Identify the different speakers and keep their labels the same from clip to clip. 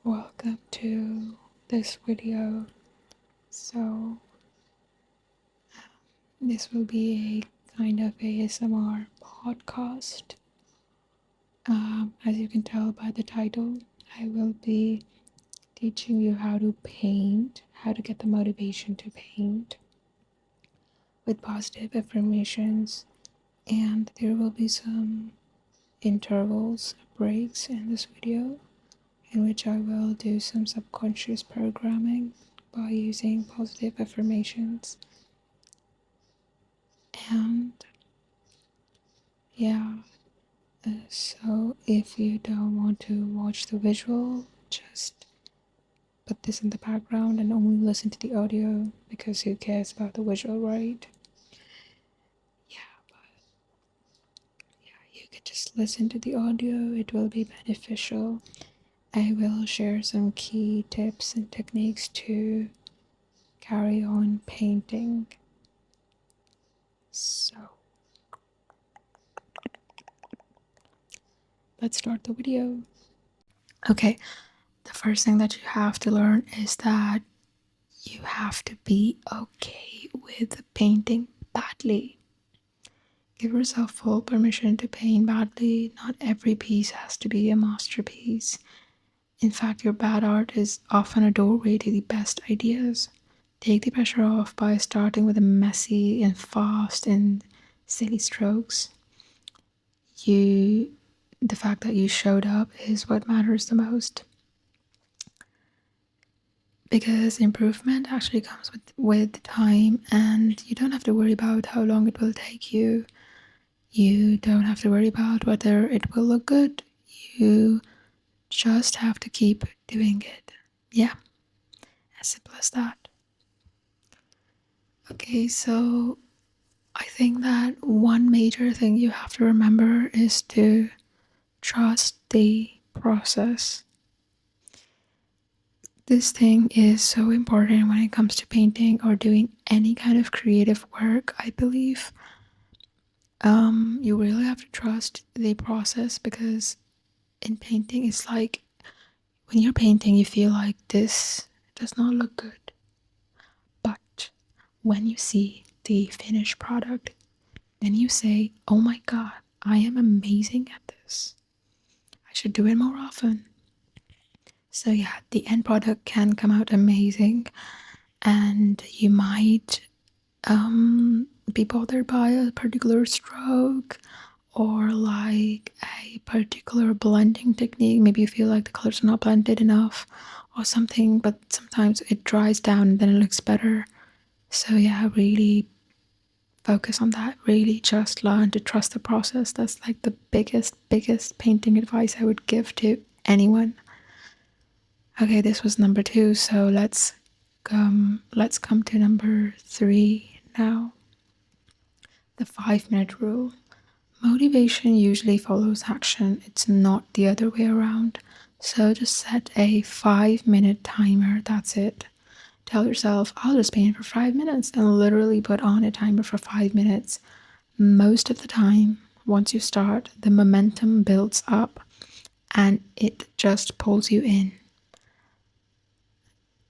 Speaker 1: Welcome to this video. So this will be a kind of ASMR podcast. As you can tell by the title, I will be teaching you how to paint, how to get the motivation to paint with positive affirmations, and there will be some intervals, breaks in this video in which I will do some subconscious programming by using positive affirmations. And yeah, so if you don't want to watch the visual, just put this in the background and only listen to the audio, because who cares about the visual, right? But you could just listen to the audio, it will be beneficial. I will share some key tips and techniques to carry on painting. So let's start the video. Okay, the first thing that you have to learn is that you have to be okay with painting badly. Give yourself full permission to paint badly. Not every piece has to be a masterpiece. In fact, your bad art is often a doorway to the best ideas. Take the pressure off by starting with a messy and fast and silly strokes. The fact that you showed up is what matters the most. Because improvement actually comes with time, and you don't have to worry about how long it will take you. You don't have to worry about whether it will look good. You just have to keep doing it. Yeah, as simple as that. Okay, so I think that one major thing you have to remember is to trust the process. This thing is so important when it comes to painting or doing any kind of creative work, I believe. You really have to trust the process, because in painting, it's like when you're painting, you feel like this does not look good. But when you see the finished product, then you say, oh my God, I am amazing at this. I should do it more often. So yeah, the end product can come out amazing, and you might be bothered by a particular stroke or like a particular blending technique. Maybe you feel like the colors are not blended enough or something, but sometimes it dries down and then it looks better. So yeah, really focus on that. Really just learn to trust the process. That's like the biggest painting advice I would give to anyone. Okay, this was number 2, so let's come to number 3 now. The 5-minute rule. Motivation usually follows action. It's not the other way around. So just set a 5-minute timer. That's it. Tell yourself, I'll just paint for 5 minutes, and literally put on a timer for 5 minutes. Most of the time, once you start, the momentum builds up and it just pulls you in.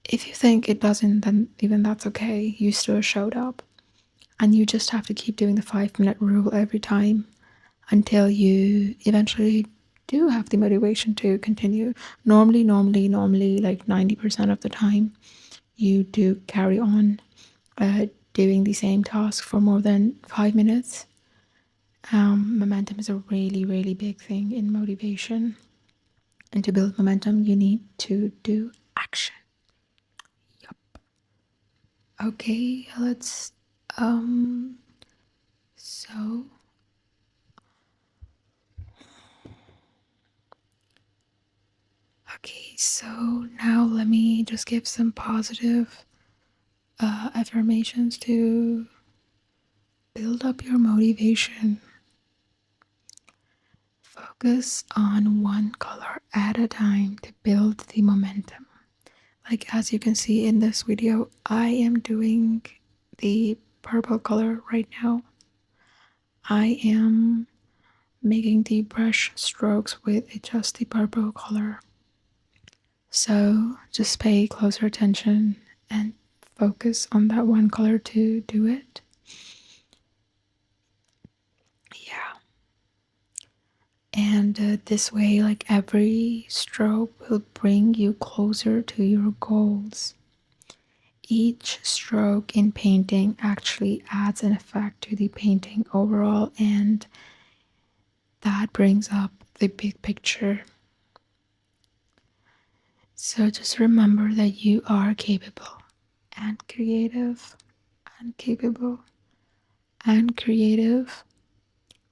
Speaker 1: If you think it doesn't, then even that's okay. You still showed up. And you just have to keep doing the 5-minute rule every time until you eventually do have the motivation to continue. Normally, like 90% of the time, you do carry on doing the same task for more than 5 minutes. Momentum is a really big thing in motivation. And to build momentum, you need to do action. Yup. Okay, let's so okay, so now let me just give some positive affirmations to build up your motivation. Focus on one color at a time to build the momentum. Like as you can see in this video, I am doing the purple color right now. I am making the brush strokes with just the purple color. So just pay closer attention and focus on that one color to do it. Yeah. And this way, like every stroke will bring you closer to your goals. Each stroke in painting actually adds an effect to the painting overall, and that brings up the big picture. So just remember that you are capable and creative and capable and creative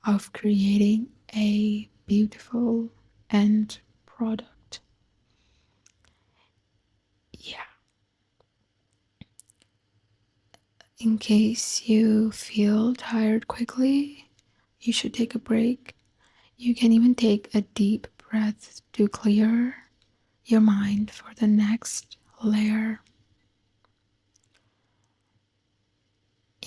Speaker 1: of creating a beautiful end product. Yeah. In case you feel tired quickly, you should take a break. You can even take a deep breath to clear your mind for the next layer.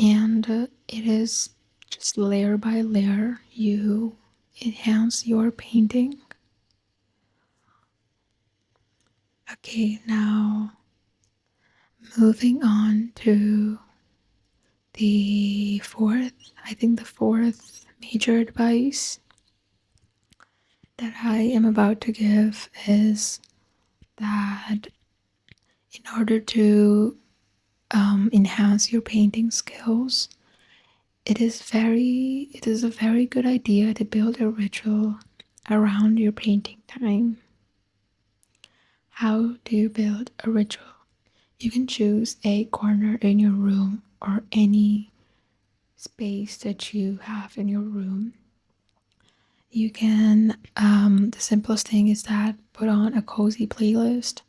Speaker 1: And it is just layer by layer you enhance your painting. Okay, now moving on to the fourth major advice that I am about to give is that in order to enhance your painting skills, it is a very good idea to build a ritual around your painting time. How do you build a ritual? You can choose a corner in your room or any space that you have in your room. You can, the simplest thing is that put on a cozy playlist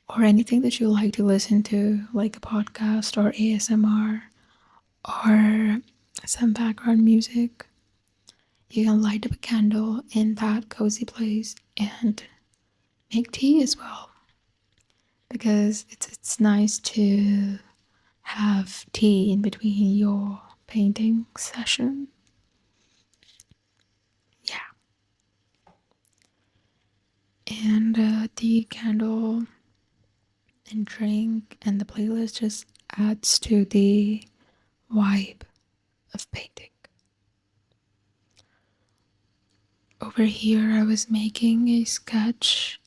Speaker 1: or anything that you like to listen to, like a podcast or ASMR or some background music. You can light up a candle in that cozy place and make tea as well, because it's nice to have tea in between your painting session. Yeah. And the candle and drink and the playlist just adds to the vibe of painting. Over here, I was making a sketch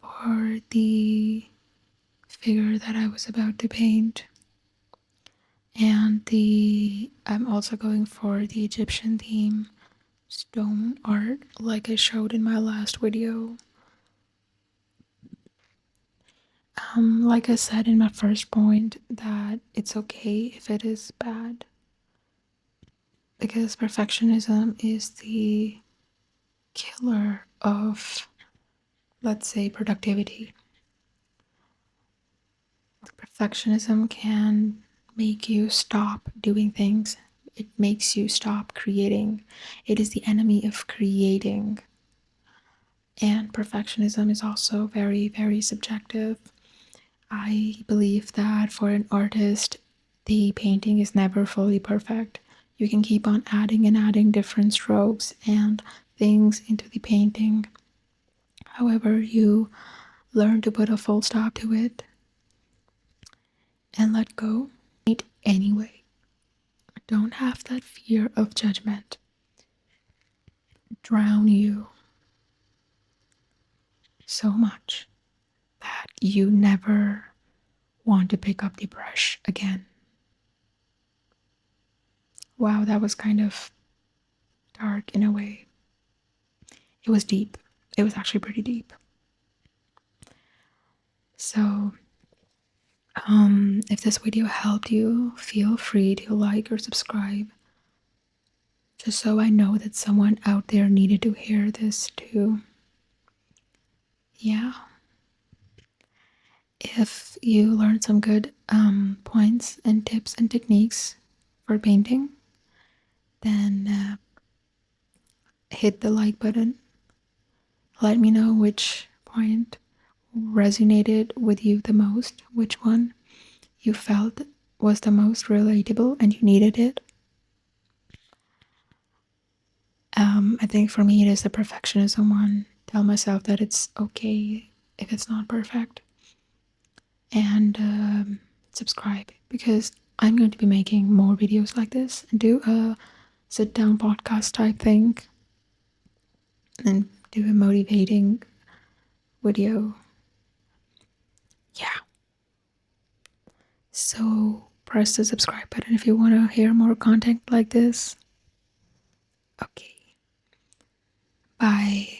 Speaker 1: for the figure that I was about to paint. And I'm also going for the Egyptian theme stone art, like I showed in my last video. Like I said in my first point, that it's okay if it is bad, because perfectionism is the killer of, let's say, productivity. Perfectionism can make you stop doing things. It makes you stop creating. It is the enemy of creating. And perfectionism is also very, very subjective. I believe that for an artist, the painting is never fully perfect. You can keep on adding and adding different strokes and things into the painting. However, you learn to put a full stop to it and let go. Paint anyway. Don't have that fear of judgment drown you so much that you never want to pick up the brush again. Wow, that was kind of dark in a way. It was deep. It was actually pretty deep. So, if this video helped you, feel free to like or subscribe, just so I know that someone out there needed to hear this too. Yeah. If you learned some good points and tips and techniques for painting, then hit the like button. Let me know which point resonated with you the most, which one you felt was the most relatable and you needed it. I think for me it is the perfectionism one. Tell myself that it's okay if it's not perfect. And subscribe, because I'm going to be making more videos like this and do a sit down podcast type thing and do a motivating video. Yeah. So press the subscribe button if you want to hear more content like this. Okay. Bye.